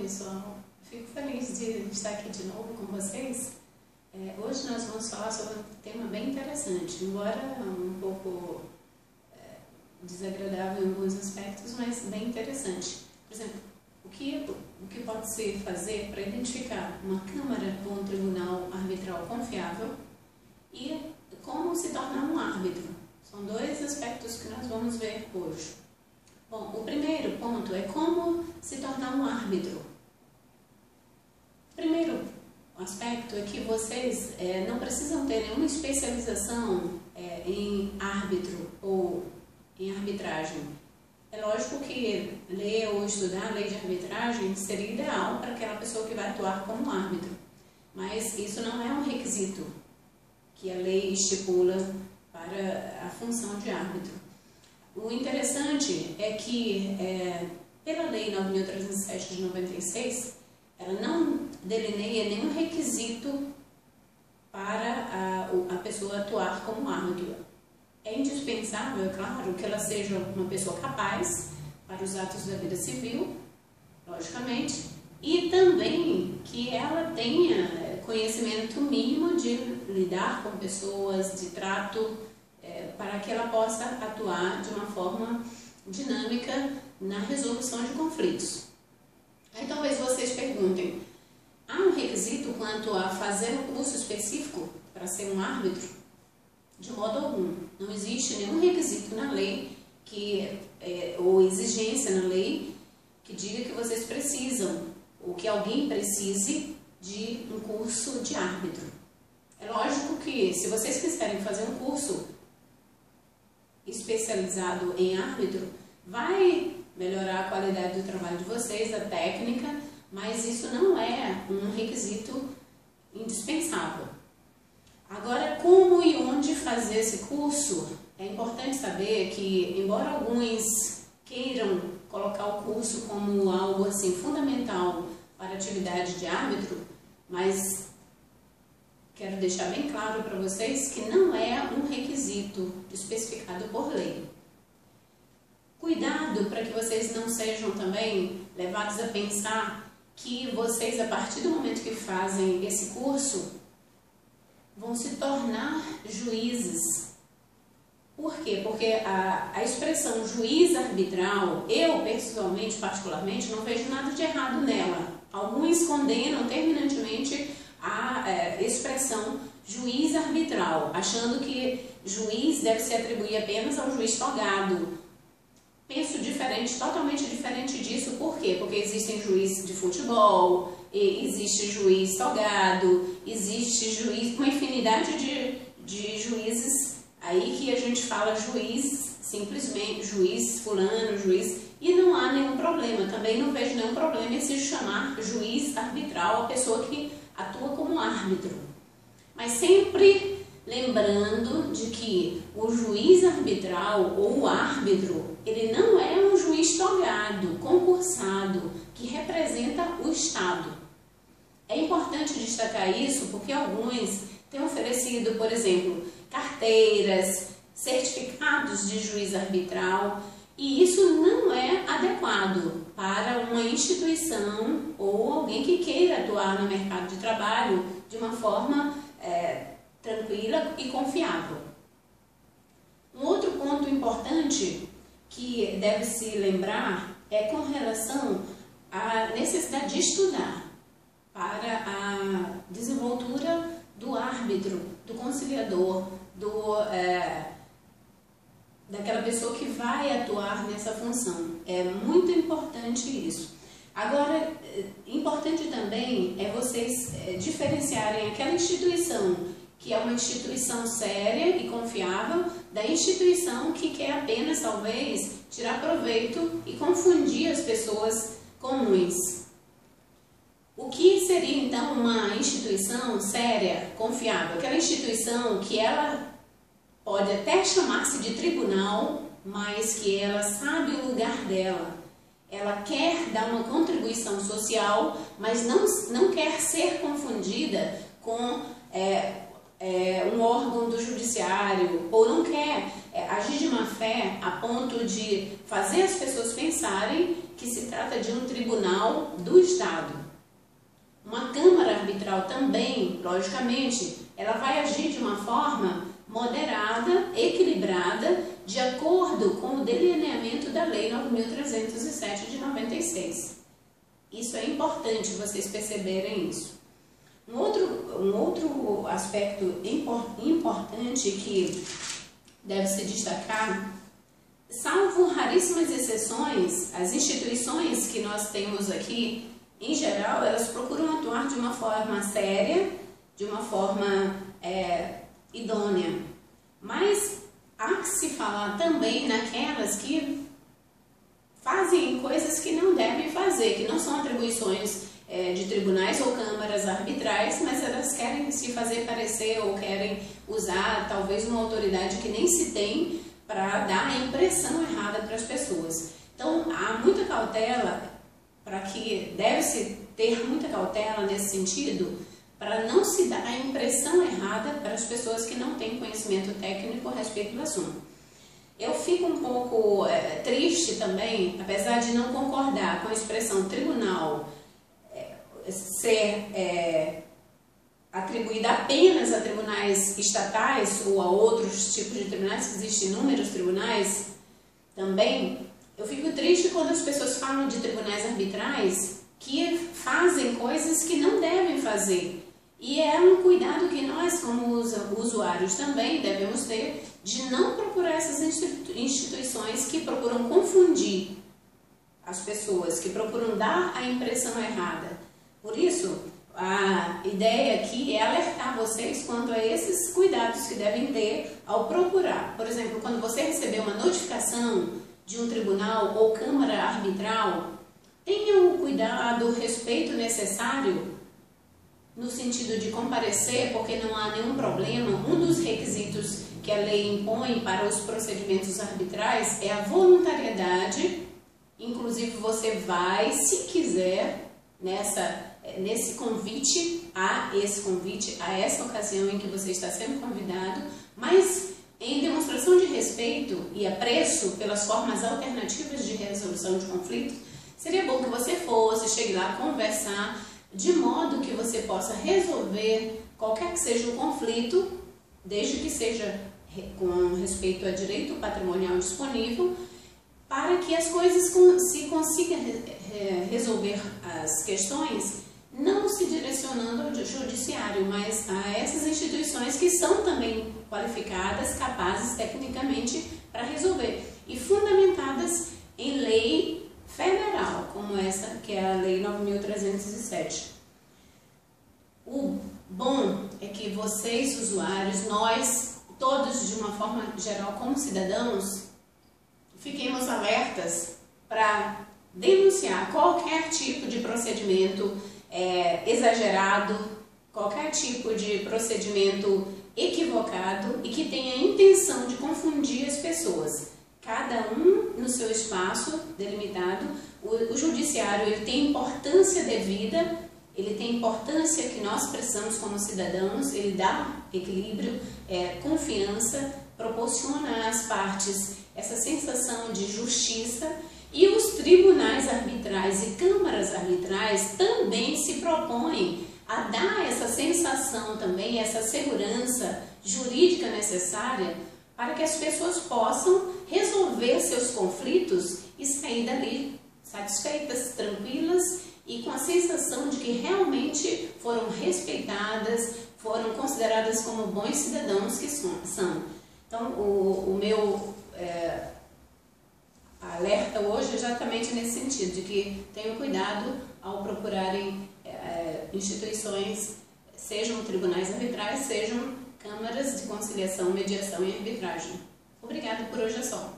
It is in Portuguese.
pessoal, fico feliz de estar aqui de novo com vocês. Hoje nós vamos falar sobre um tema bem interessante, embora um pouco desagradável em alguns aspectos, mas bem interessante. Por exemplo, o que pode se fazer para identificar uma Câmara ou um Tribunal Arbitral confiável e como se tornar um árbitro. São dois aspectos que nós vamos ver hoje. Bom, o primeiro ponto é como se tornar um árbitro. O primeiro aspecto é que vocês não precisam ter nenhuma especialização em árbitro ou em arbitragem. É lógico que ler ou estudar a lei de arbitragem seria ideal para aquela pessoa que vai atuar como árbitro, mas isso não é um requisito que a lei estipula para a função de árbitro. O interessante é que, pela Lei 9.307 de 96, ela não delineia nenhum requisito para a pessoa atuar como árbitro. É indispensável, é claro, que ela seja uma pessoa capaz para os atos da vida civil, logicamente, e também que ela tenha conhecimento mínimo de lidar com pessoas, de trato, para que ela possa atuar de uma forma dinâmica na resolução de conflitos. Aí talvez vocês perguntem, há um requisito quanto a fazer um curso específico para ser um árbitro? De modo algum. Não existe nenhum requisito na lei ou exigência na lei que diga que vocês precisam ou que alguém precise de um curso de árbitro. É lógico que se vocês quiserem fazer um curso especializado em árbitro, vai melhorar a qualidade do trabalho de vocês, a técnica, mas isso não é um requisito indispensável. Agora, como e onde fazer esse curso? É importante saber que, embora alguns queiram colocar o curso como algo assim fundamental para a atividade de árbitro, mas quero deixar bem claro para vocês que não é um requisito especificado por lei. Cuidado para que vocês não sejam também levados a pensar que vocês, a partir do momento que fazem esse curso, vão se tornar juízes. Por quê? Porque a expressão juiz arbitral, eu pessoalmente, particularmente, não vejo nada de errado nela. Alguns condenam terminantemente a expressão juiz arbitral, achando que juiz deve se atribuir apenas ao juiz togado. Penso diferente, totalmente diferente disso. Por quê? Porque existem juízes de futebol, existe juiz togado, existe juiz, uma infinidade de juízes aí que a gente fala juiz, simplesmente juiz fulano, juiz, e não há nenhum problema. Também não vejo nenhum problema em se chamar juiz arbitral a pessoa que atua como árbitro. Mas sempre lembrando de que o juiz arbitral ou o árbitro, ele não é um juiz togado, concursado, que representa o Estado. É importante destacar isso porque alguns têm oferecido, por exemplo, carteiras, certificados de juiz arbitral, e isso não é adequado para uma instituição ou alguém que queira atuar no mercado de trabalho de uma forma tranquila e confiável. Um outro ponto importante que deve se lembrar é com relação à necessidade de estudar para a desenvoltura do árbitro, do conciliador, daquela pessoa que vai atuar nessa função. É muito importante isso. Agora, importante também é vocês diferenciarem aquela instituição que é uma instituição séria e confiável da instituição que quer apenas, talvez, tirar proveito e confundir as pessoas comuns. O que seria, então, uma instituição séria, confiável? Aquela instituição que ela pode até chamar-se de tribunal, mas que ela sabe o lugar dela. Ela quer dar uma contribuição social, mas não quer ser confundida com um órgão do judiciário, ou não quer agir de má fé a ponto de fazer as pessoas pensarem que se trata de um tribunal do Estado. Uma Câmara Arbitral também, logicamente, ela vai agir de uma forma moderada, equilibrada, de acordo com o delineamento da Lei 9.307 de 96. Isso é importante vocês perceberem isso. Um outro aspecto importante que deve se destacar, salvo raríssimas exceções, as instituições que nós temos aqui, em geral, elas procuram atuar de uma forma séria, de uma forma idônea. Mas há que se falar também naquelas que fazem coisas que não devem fazer, que não são atribuições de tribunais ou câmaras arbitrais, mas elas querem se fazer parecer ou querem usar talvez uma autoridade que nem se tem para dar a impressão errada para as pessoas. Então há muita cautela, deve-se ter muita cautela nesse sentido, para não se dar a impressão errada para as pessoas que não têm conhecimento técnico a respeito do assunto. Eu fico um pouco triste também, apesar de não concordar com a expressão tribunal ser atribuída apenas a tribunais estatais ou a outros tipos de tribunais, que existem inúmeros tribunais também. Eu fico triste quando as pessoas falam de tribunais arbitrais que fazem coisas que não devem fazer. E é um cuidado que nós, como usuários, também devemos ter, de não procurar essas instituições que procuram confundir as pessoas, que procuram dar a impressão errada. Por isso, a ideia aqui é alertar vocês quanto a esses cuidados que devem ter ao procurar. Por exemplo, quando você receber uma notificação de um tribunal ou câmara arbitral, tenha o cuidado, o respeito necessário no sentido de comparecer, porque não há nenhum problema. Um dos requisitos que a lei impõe para os procedimentos arbitrais é a voluntariedade. Inclusive, você vai, se quiser, nesse convite, a essa ocasião em que você está sendo convidado, mas em demonstração de respeito e apreço pelas formas alternativas de resolução de conflitos, seria bom que você fosse, chegue lá conversar, de modo que você possa resolver qualquer que seja o conflito, desde que seja com respeito a direito patrimonial disponível, para que as coisas se consiga resolver as questões, não se direcionando ao judiciário, mas a essas instituições que são também qualificadas, capazes tecnicamente para resolver, e fundamentadas em lei federal, como essa, que é a Lei 9.307. O bom é que vocês, usuários, nós, todos de uma forma geral, como cidadãos, fiquemos alertas para denunciar qualquer tipo de procedimento exagerado, qualquer tipo de procedimento equivocado e que tenha a intenção de confundir as pessoas. Cada um no seu espaço delimitado. O judiciário, ele tem importância devida, ele tem importância que nós precisamos como cidadãos, ele dá equilíbrio, confiança, proporciona às partes essa sensação de justiça, e os tribunais arbitrais e câmaras arbitrais também se propõem a dar essa sensação também, essa segurança jurídica necessária para que as pessoas possam resolver seus conflitos e sair dali satisfeitas, tranquilas e com a sensação de que realmente foram respeitadas, foram consideradas como bons cidadãos que são. Então, o meu alerta hoje é exatamente nesse sentido, de que tenham cuidado ao procurarem instituições, sejam tribunais arbitrais, sejam câmaras de conciliação, mediação e arbitragem. Obrigada, por hoje é só.